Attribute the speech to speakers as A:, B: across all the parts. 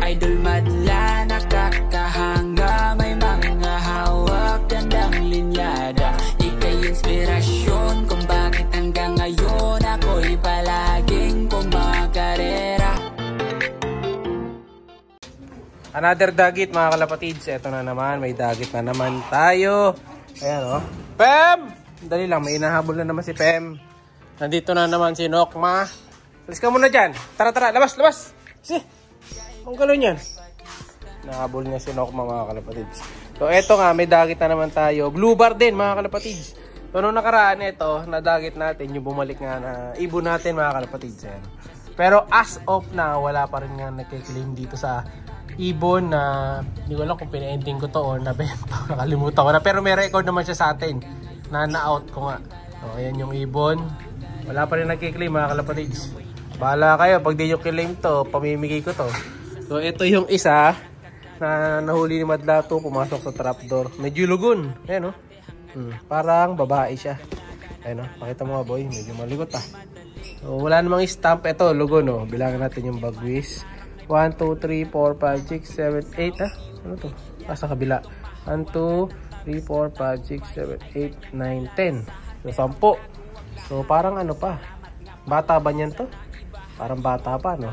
A: idol madla, nakakahanga, may mga hawak, gandang linyada. Ika'y inspirasyon kung bakit hanggang ngayon ako'y palaging kumakarera.
B: Another dagit mga kalapatids. Ito na naman, may dagit na naman tayo. Ayan o. Pem! Dali lang, may inahabol na naman si Pem. Nandito na naman si Nokma. Alis ka muna dyan. Tara, tara, labas, labas. Sige, ang galon yan. Nahabol niya si Nokma mga kalapatids. So eto nga, may dagit na naman tayo. Blue bar din mga kalapatids. So nung nakaraan ito, nadagit natin yung bumalik nga na ibon natin mga kalapatids. Ayan. Pero as of now, wala pa rin nga nagkiklaim dito sa ibon na hindi ko alam kung pina-ending ko to o nabenta. Nakalimutan ko na. Pero may record naman siya sa atin na na-out ko nga. So, ayan yung ibon. Wala pa rin nagkiklaim mga kalapatids. Bahala kayo. Pag di yung claim to, pamimigay ko to. So, ito yung isa na nahuli ni Madlato. Pumasok sa trapdoor. Medyo lugon. Ayan o. Parang babae siya. Ayan o. Pakita mo nga boy. Medyo maligot ah. So, wala namang stamp. Ito, lugon o. Bilangan natin yung bagwis. 1, 2, 3, 4, 5, 6, 7, 8 ah? Ano to? Sa kabila 1, 2, 3, 4, 5, 6, 7, 8, 9, 10 So 10 So parang ano pa bata ba niyan to? Parang bata pa no?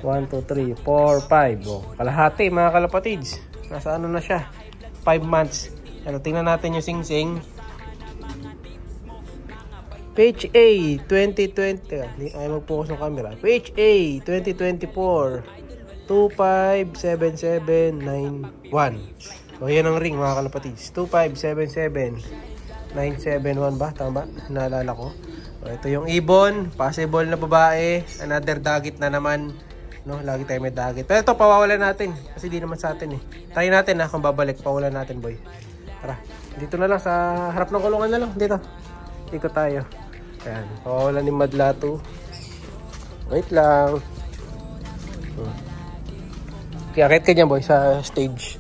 B: 1, 2, 3, 4, 5 oh, kalahati mga kalapatids. Nasa ano na siya 5 months. Ano, tingnan natin yung sing-sing. Page A 2020. Ay mag-focus ng camera. Page A 2024 2577991. So yan ang ring mga kalapatids. 2577971 ba? Tama ba? Naalala ko. So, ito yung ibon, possible na babae, another dagit na naman. No, lagi tayo may dagit. Pero ito pawawalan natin kasi di naman sa atin eh. Try natin kung babalik, pawawalan natin boy. Tara. Dito na lang sa harap ng kulungan na lang dito. Ikot tayo. Ayan, pawawalan ni Madlato. Wait lang. Okay, akit ka dyan boy sa stage.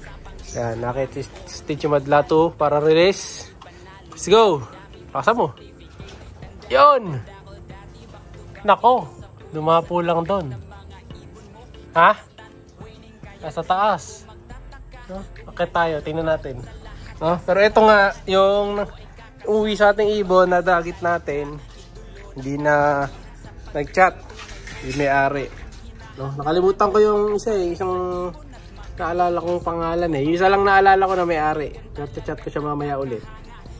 B: Ayan, nakit stage yung Madlato para release. Let's go. Pakasa mo. Yun. Nako, dumapo lang doon. Ha? Nasa taas. No? Akit tayo, tingnan natin. No? Pero ito nga, yung uwi sa ating ibon na dagit natin. Hindi na nag-chat. Yung may-ari. No? Nakalimutan ko yung isa eh. Isang naalala kong pangalan eh. Yung isa lang naalala ko na may-ari. Chat ko siya mamaya ulit.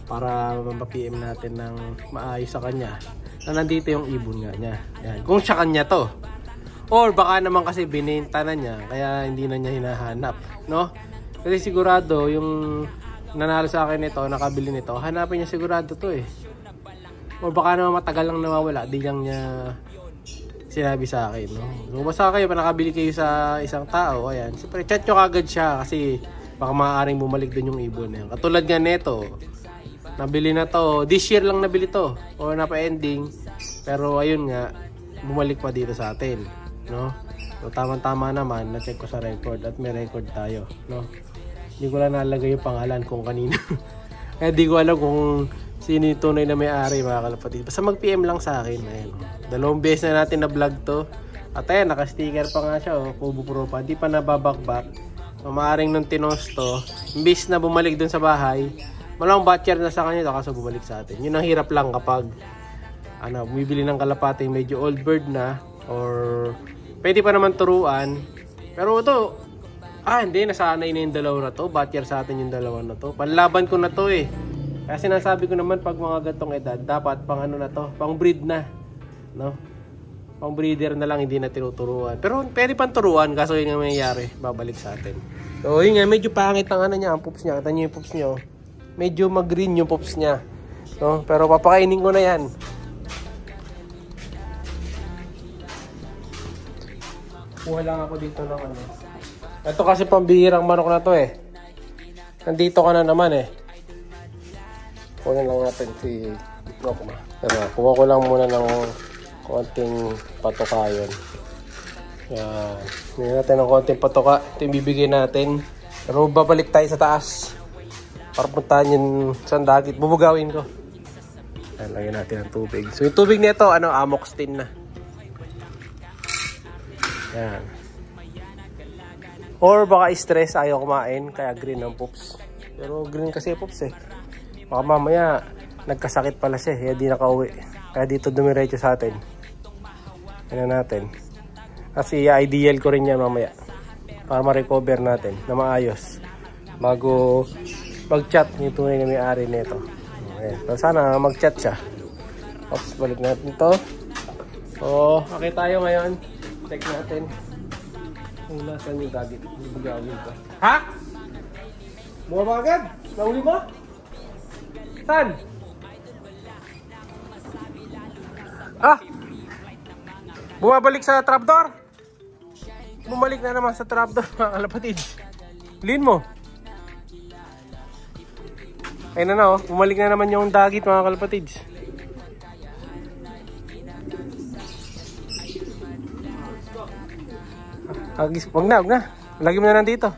B: Para mapa-PM natin ng maayos sa kanya. Na nandito yung ibon nga niya. Yan. Kung siya kanya to. Or baka naman kasi binenta na niya. Kaya hindi na niya hinahanap. No? Kasi sigurado yung nanalo sa akin nito, nakabili nito. Hanapin niya sigurado to eh. O baka naman matagal lang nawawala, di lang niya sinabi sa akin, no? So, basta kayo, pa nakabili kayo sa isang tao, ayan, siyempre chat nyo kagad siya kasi baka maaaring bumalik din yung ibon. Ayan. Katulad nga neto, nabili na to, this year lang nabili to, o napa-ending, pero ayun nga, bumalik pa dito sa atin, no? So, tama-tama naman, na-check ko sa record at may record tayo, no? Hindi ko lang nalagay yung pangalan kung kanino. Kaya di ko alam kung sino yung tunay na may-ari mga kalapatid. Basta mag-PM lang sa akin. Ayan. 2 beses na natin na vlog to. At ayan, naka-sticker pa nga siya. Kubo Pro pa. Di pa nababakbak. Maaring nung tinos to. Imbis na bumalik dun sa bahay, walang batcher na sa kanya. Kaso bumalik sa atin. Yun ang hirap lang kapag bumibili ng kalapati medyo old bird na. Or pwede pa naman turuan. Pero ito, hindi. Nasanay na yung dalawa na to. Batcher sa atin yung dalawa na to. Panlaban ko na to eh. Kasi sinasabi ko naman pag mga gantong edad, dapat pang ano na to, pang breed na, no? Pang breeder na lang, hindi na tinuturuan. Pero pwede pang turuan, kaso yun nga mangyayari, babalik sa atin. So yun nga, medyo pangit ang ano niya, ang poops niya. Kita niyo yung poops niyo. Medyo mag-green yung poops niya, no? Pero papakainin ko na yan. Kuha lang ako dito ng ano. Ito kasi pambihirang manok na to eh. Nandito ka na naman eh. Kunin lang natin si Nokma. Pero kuha ko lang muna ng konting patukayon. Yan. Bigyan natin ng konting patuka. Ito yung bibigyan natin. Pero babalik tayo sa taas. Para puntahan yung sandagit. Bubugawin ko. Yan, lagyan natin ng tubig. So yung tubig nito, amoxtin na. Yan. Or baka stress, ayaw kumain, kaya green ang pups. Pero green kasi pups eh. Baka mamaya, nagkasakit pala siya, kaya di nakauwi. Kaya dito dumiretso sa atin. Ano natin. Kasi ideal ko rin yan mamaya. Para ma-recover natin na maayos. Bago mag-chat yung tunay na may-ari nito. Okay. So sana mag-chat siya. Oops, balik natin ito. So, okay tayo ngayon. Check natin. Kung nasan yung dagit. Bugawin ko. Ha? Bumaba agad? Nauli mo? Saan? Ah! Bumabalik sa trapdoor? Bumalik na naman sa trapdoor, mga kalapatid. Lin mo. Ayun na, oh. Bumalik na naman yung dagit, mga kalapatid. Agis, wag na. Lagi mo na nandito.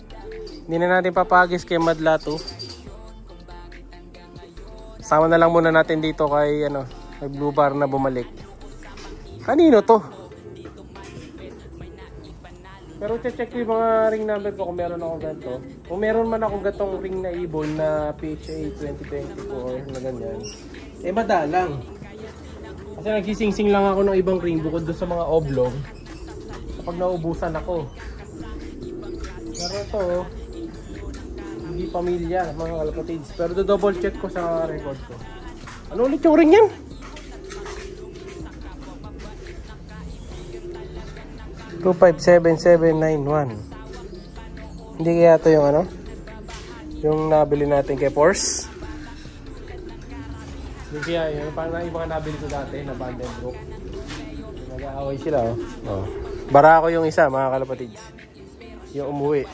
B: Hindi na natin papagis kay Madla 2. Sama na lang muna natin dito kay kay Blue Bar na bumalik. Kanino to? Pero check ko yung mga ring number ko kung meron ako ganito. Kung meron man akong gatong ring na ibon na PHA 2024 na ganyan, eh madalang. Kasi nagsisingsing lang ako ng ibang ring bukod doon sa mga oblong. Kapag naubusan ako. Pero ito, hindi pamilya, mga kalapatids. Pero double check ko sa record ko. Ano ulit yung ring yan? (257,791). Hindi kaya ito yung yung nabili natin kay Force. Hindi kaya yun. Parang yung mga nabili ko dati na bundle book. Nag-aaway sila, oh. Bara ko yung isa, mga kalapatids. Yung umuwi.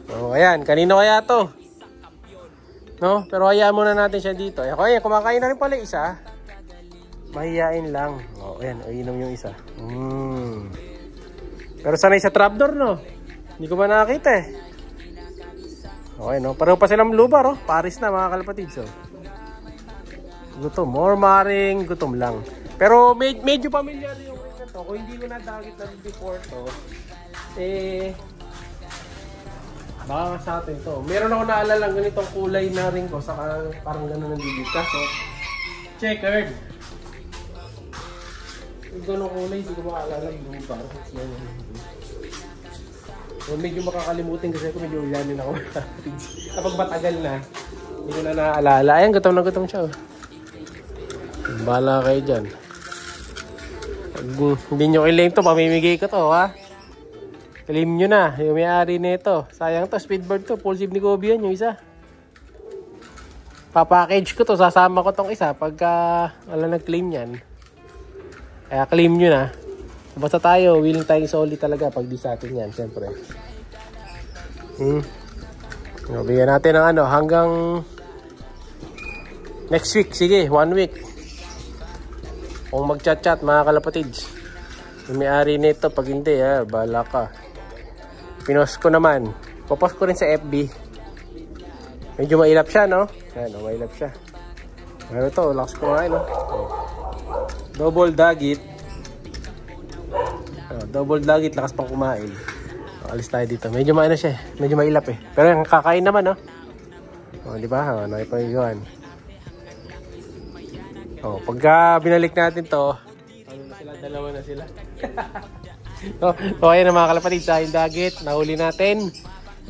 B: So, ayan. Kanino kaya to? No? Pero hayaan muna natin siya dito. Ayan, kumakain na rin pala isa. Mahihain lang. O, ayan. Inom yung isa. Pero sanay sa trapdoor, no? Hindi ko ba nakakita eh. Okay, no? Pareho pa silang Blue Bar, oh. Paris na, mga kalapatids. So. Gutom. More maring gutom lang. Pero medyo pamilyar yung ring na to. Kung hindi ko nadagit na before to, eh, baka sa atin to. Meron ako naalala ganitong kulay na ring ko. Saka parang gano'n nandibig. Kaso, checkered. Yung gano'ng kulay, hindi ko makaalala yung Blue Bar. So, medyo makakalimutin kasi ako medyo ulanin ako. Kapag matagal na, hindi ko na naaalala. Ayan, gutom na gutom siya. Bahala kayo dyan. Hindi nyo kilaim to, pamimigay ko to, ha? Claim nyo na, yung may-ari nito. Sayang to, speedbird to, full save ni Kobe yan, yung isa. Papackage ko to, sasama ko tong isa pagka nag-claim yan. Kaya claim nyo na. Basta tayo, willing tayong solid talaga pag di sa atin yan, siyempre. Bigyan natin ng hanggang next week, sige, 1 week. Kung mag-chat-chat, mga kalapatids. Yung may-ari nito, pag hindi, bahala ka. Pinost ko naman. Popost ko rin sa FB. Medyo mailap siya, no? Ayan, mailap siya. Ano to, lakas ko nga, no? Double dagit. Double dagit, lakas pang kumain. Alis tayo dito. Medyo maano siya, medyo mailap eh. Pero yung kakain naman, no? Di ba? Nakipag-iwan. Pagka binalik natin to, na sila, dalawa na sila. So ayan na, mga kalapatid, sa dagit, nahuli natin.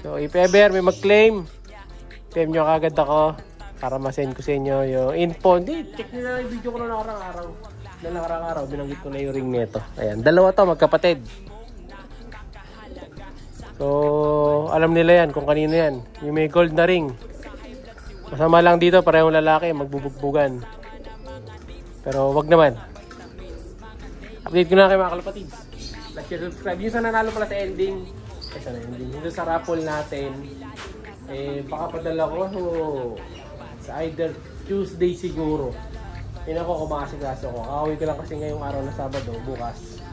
B: So if ever may mag-claim, PM nyo kagad ako para ma-send ko sa inyo yung info. Hindi, check nyo na yung video ko na nakarang araw. Binanggit ko na yung ring nito. Ayan, dalawa to, magkapatid. So alam nila yan kung kanino yan. Yung may gold na ring. Masama lang dito, parehong lalaki, magbubugbugan. Pero wag naman. Update ko na kayo, mga kalapatids. Like, share, subscribe. Yung sa nanalo pala sa ending. Yung sa raffle natin. Baka padala ko sa either Tuesday siguro. Yun ako kumakasikaso ko. Kakawin ko lang kasi ngayong araw na Sabado, bukas.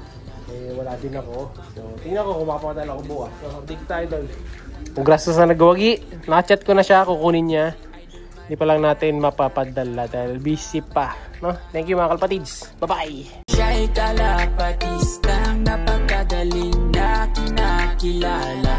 B: Wala din ako. So, tingnan ko kung makapadala ko bukas. So, update tayo doon. Congrats sa nagawagi. Nakachat ko na siya, kukunin niya. Hindi pa lang natin mapapadala dahil busy pa. No? Thank you, mga kalapatids. Bye-bye!
A: Siya'y kalapatistang napakagaling na kinakilala.